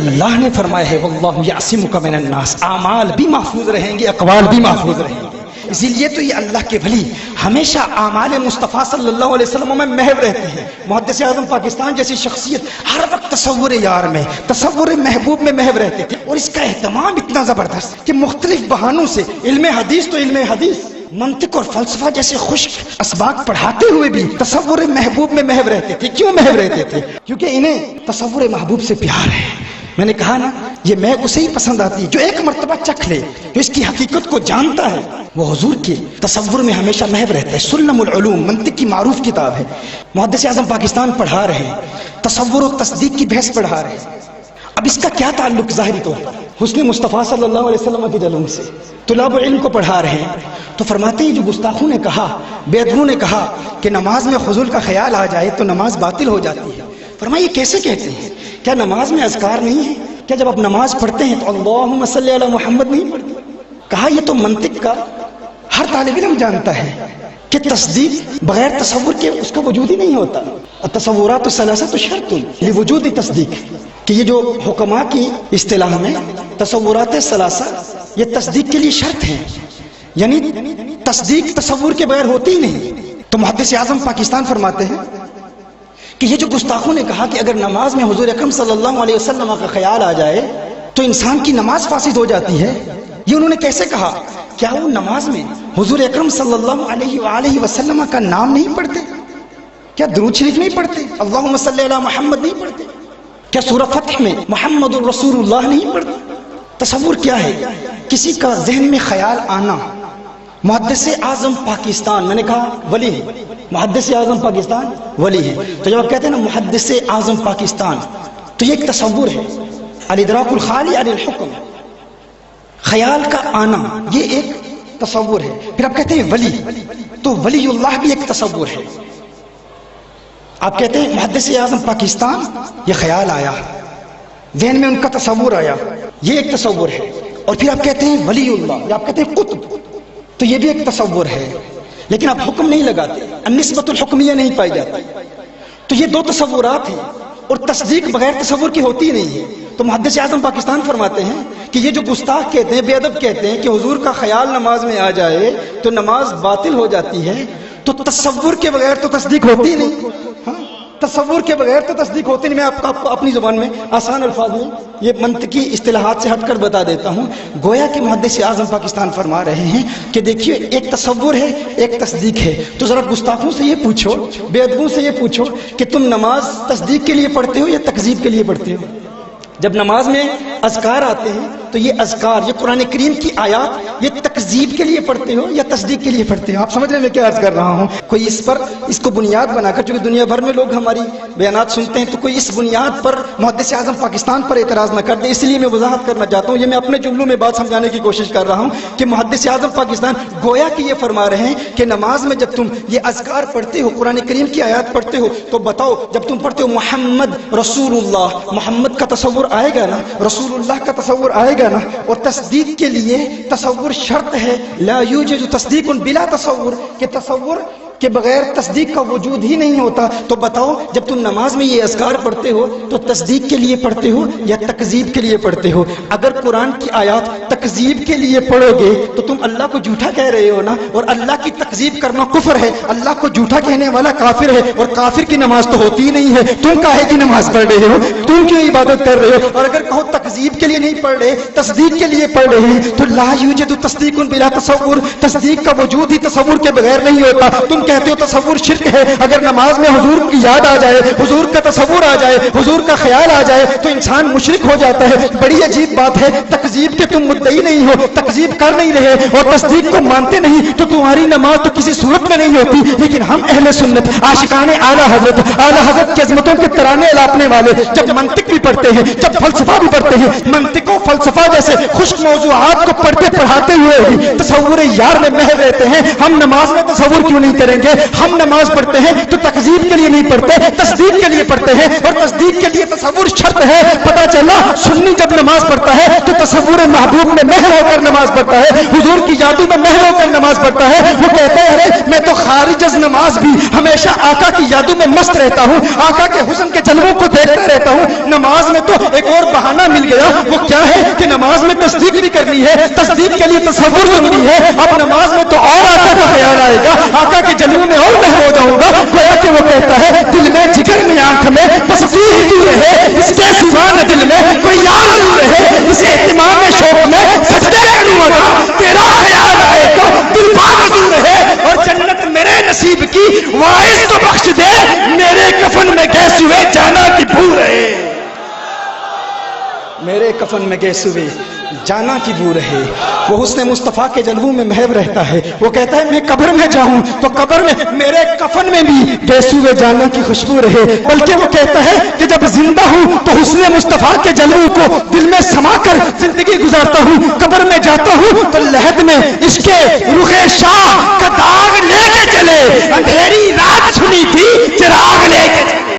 اللہ نے فرمایا ہے واللہ یعصمک من الناس، اعمال بھی محفوظ رہیں گے، اقوال بھی محفوظ رہیں گے. اسی لیے تو یہ اللہ کے ولی ہمیشہ اعمال مصطفیٰ صلی اللہ علیہ وسلم میں محو رہتے ہیں. محدث اعظم پاکستان جیسی شخصیت ہر وقت تصور یار میں، تصور محبوب میں محو رہتے تھے، اور اس کا اہتمام اتنا زبردست کہ مختلف بہانوں سے علم حدیث تو علم حدیث، منطق اور فلسفہ جیسے خشک اسباق پڑھاتے ہوئے بھی تصور محبوب میں محو رہتے تھے. کیوں محو رہتے تھے؟ کیونکہ انہیں تصور محبوب سے پیار ہے. میں نے کہا نا، یہ میں اسے ہی پسند آتی ہے جو ایک مرتبہ چکھ لے، جو اس کی حقیقت کو جانتا ہے، وہ حضور کے تصور میں ہمیشہ محو رہتا ہے. سلم العلوم منطق کی معروف کتاب ہے. محدث اعظم پاکستان پڑھا رہے ہیں، تصور و تصدیق کی بحث پڑھا رہے ہیں. اب اس کا کیا تعلق ظاہری طور پر حسن مصطفیٰ صلی اللہ علیہ وسلم کے جلوم سے؟ طلاب علم کو پڑھا رہے ہیں تو فرماتے ہیں جو گستاخوں نے کہا، بے ادبوں نے کہا کہ نماز میں حضور کا خیال آ جائے تو نماز باطل ہو جاتی ہے. فرمایا یہ کیسے کہتے ہیں؟ کیا نماز میں اذکار نہیں ہے؟ کیا جب آپ نماز پڑھتے ہیں تو اللہم صلی علی محمد نہیں پڑھتے؟ کہا یہ تو منطق کا ہر طالب علم جانتا ہے کہ تصدیق بغیر تصور کے اس کا وجود ہی نہیں ہوتا. التصورات الثلاثۃ شرط لوجود تصدیق، کہ یہ جو حکماء کی اصطلاح میں تصورات ثلاثہ یہ تصدیق کے لیے شرط ہیں، یعنی تصدیق تصور کے بغیر ہوتی ہی نہیں. تو محدث اعظم پاکستان فرماتے ہیں کہ یہ جو گستاخوں نے کہا کہ اگر نماز میں حضور اکرم صلی اللہ علیہ وسلم کا خیال آ جائے تو انسان کی نماز فاسد ہو جاتی ہے، یہ انہوں نے کیسے کہا؟ کیا وہ نماز میں حضور اکرم صلی اللہ علیہ وآلہ وسلم کا نام نہیں پڑھتے؟ کیا درود شریف نہیں پڑھتے؟ اللہم صلی علی محمد نہیں پڑھتے؟ کیا سورہ فتح میں محمد الرسول اللہ نہیں پڑھتے؟ تصور کیا ہے؟ کسی کا ذہن میں خیال آنا. محدث اعظم پاکستان، میں نے کہا ولی ہے، محدث اعظم پاکستان ولی ہے. تو جب آپ کہتے ہیں نا محدث اعظم پاکستان، تو یہ ایک تصور ہے. الادراک الخالی عن الحکم، خیال کا آنا یہ ایک تصور ہے. پھر آپ کہتے ہیں ولی، تو ولی اللہ بھی ایک تصور ہے. آپ کہتے ہیں محدث اعظم پاکستان، یہ خیال آیا، ذہن میں ان کا تصور آیا، یہ ایک تصور ہے. اور پھر آپ کہتے ہیں ولی اللہ، یا آپ کہتے ہیں قطب، تو یہ بھی ایک تصور ہے. لیکن آپ حکم نہیں لگاتے، النسبۃ الحکمیہ نہیں پائی جاتی. تو یہ دو تصورات ہیں، اور تصدیق بغیر تصور کی ہوتی نہیں ہے. تو محدث اعظم پاکستان فرماتے ہیں کہ یہ جو گستاخ کہتے ہیں، بے ادب کہتے ہیں کہ حضور کا خیال نماز میں آ جائے تو نماز باطل ہو جاتی ہے، تو تصور کے بغیر تو تصدیق ہوتی نہیں. تصور کے بغیر تو تصدیق ہوتی نہیں. میں آپ کو اپنی زبان میں آسان الفاظ میں یہ منطقی اصطلاحات سے ہٹ کر بتا دیتا ہوں. گویا کہ محدث اعظم پاکستان فرما رہے ہیں کہ دیکھیے ایک تصور ہے، ایک تصدیق ہے. تو ذرا گستاخوں سے یہ پوچھو، بے ادبوں سے یہ پوچھو کہ تم نماز تصدیق کے لیے پڑھتے ہو یا تکذیب کے لیے پڑھتے ہو؟ جب نماز میں اذکار آتے ہیں تو یہ اذکار، یہ قرآن کریم کی آیات، یہ تکذیب کے لیے پڑھتے ہو یا تصدیق کے لیے پڑھتے ہو؟ آپ سمجھ رہے ہیں میں کیا عرض کر رہا ہوں؟ کوئی اس کو بنیاد بنا کر، چونکہ دنیا بھر میں لوگ ہماری بیانات سنتے ہیں، تو کوئی اس بنیاد پر محدث اعظم پاکستان پر اعتراض نہ کر دے. اس لیے میں وضاحت کرنا چاہتا ہوں، یہ میں اپنے جملوں میں بات سمجھانے کی کوشش کر رہا ہوں کہ محدث اعظم پاکستان گویا کہ یہ فرما رہے ہیں کہ نماز میں جب تم یہ اذکار پڑھتے ہو، قرآن کریم کی آیات پڑھتے ہو، تو بتاؤ جب تم پڑھتے ہو محمد رسول اللہ، محمد کا تصور آئے گا نا، رسول اللہ کا تصور آئے گا نا. اور تصدیق کے لیے تصور شرط ہے. لا یوجد تصدیق بلا تصور، کہ تصور کے بغیر تصدیق کا وجود ہی نہیں ہوتا. تو بتاؤ جب تم نماز میں یہ اذکار پڑھتے ہو تو تصدیق کے لیے پڑھتے ہو یا تکذیب کے لیے پڑھتے ہو؟ اگر قرآن کی آیات تکذیب کے لیے پڑھو گے تو تم اللہ کو جھوٹا کہہ رہے ہو نا، اور اللہ کی تکذیب کرنا کفر ہے. اللہ کو جھوٹا کہنے والا کافر ہے، اور کافر کی نماز تو ہوتی ہی نہیں ہے. تم کاہے کی نماز پڑھ رہے ہو؟ تم کیوں عبادت کر رہے ہو؟ اور اگر کہو تکذیب کے لیے نہیں پڑھ رہے، تصدیق کے لیے پڑھ رہے ہیں، تو لا یوجد تصدیق بلا تصور، تصدیق کا وجود ہی تصور کے بغیر نہیں ہوتا. تم کہتے ہو تصور شرک ہے. اگر نماز میں حضور کی یاد آ جائے، حضور کا تصور آ جائے، حضور کا خیال آ جائے تو انسان مشرک ہو جاتا ہے. بڑی عجیب بات ہے، تکذیب کے تم مدعی نہیں ہو، تکذیب کر نہیں رہے اور تصدیق کو مانتے نہیں، تو تمہاری نماز تو کسی صورت میں نہیں ہوتی. لیکن ہم اہل سنت، عاشقان اعلیٰ حضرت کی عظمتوں کے ترانے الاپنے والے جب منطق بھی پڑھتے ہیں، جب فلسفہ بھی پڑھتے ہیں، منطق و فلسفہ جیسے خشک موضوعات کو پڑھتے پڑھاتے ہوئے بھی تصور یار میں محو رہتے ہیں. ہم نماز میں تصور کیوں نہیں کریں گے؟ ہم نماز پڑھتے ہیں تو تکذیب کے لیے نہیں پڑھتے، تصدیق کے لیے پڑھتے ہیں، اور تصدیق کے لیے تصور شرط ہے. پتہ چلا سنی جب نماز پڑھتا ہے تو تصور محبوب میں محو ہو کر نماز پڑھتا ہے، حضور کی یادوں میں محو ہو کر نماز پڑھتا ہے. وہ کہتے ہیں ارے میں تو خارج از نماز بھی ہمیشہ آقا کی یادوں میں مست رہتا ہوں، آقا کے حسن کے جلووں کو دیکھتا رہتا ہوں. نماز میں تو ایک اور بہانہ مل نماز میں تصدیق بھی کرنی ہے، تصدیق کے لیے تصور ضروری ہے. اب نماز میں تو اور آقا کا خیال آئے گا، آقا کے جلوے میں اور محو جاؤں گا. گویا کہ وہ کہتا ہے دل میں، جگر میں، آنکھ میں تصویر ہی تو رہے، اس کے سوا نہ دل میں کوئی یار نہیں رہے. اس اہتمام میں شوق میں سجدے کروں گا، تیرا خیال آئے تو دل باغ رہے. اور جنت میرے نصیب کی وائز تو بخش دے، میرے کفن میں گیس ہوئے جانا کی بو رہے. میرے کفن میں گیس ہوئے جانا کی بو رہے. وہ حسن مصطفیٰ کے جلووں میں محو رہتا ہے. وہ کہتا ہے میں قبر میں جاؤں تو قبر میں میرے کفن میں بھی گیس ہوئے جانا کی خوشبو رہے. بلکہ وہ کہتا ہے کہ جب زندہ ہوں تو حسن مصطفیٰ کے جلووں کو دل میں سما کر زندگی گزارتا ہوں. قبر میں جاتا ہوں تو لحد میں اس کے رخ شاہ کا داغ لے کے چلے. اندھیری رات سنی تھی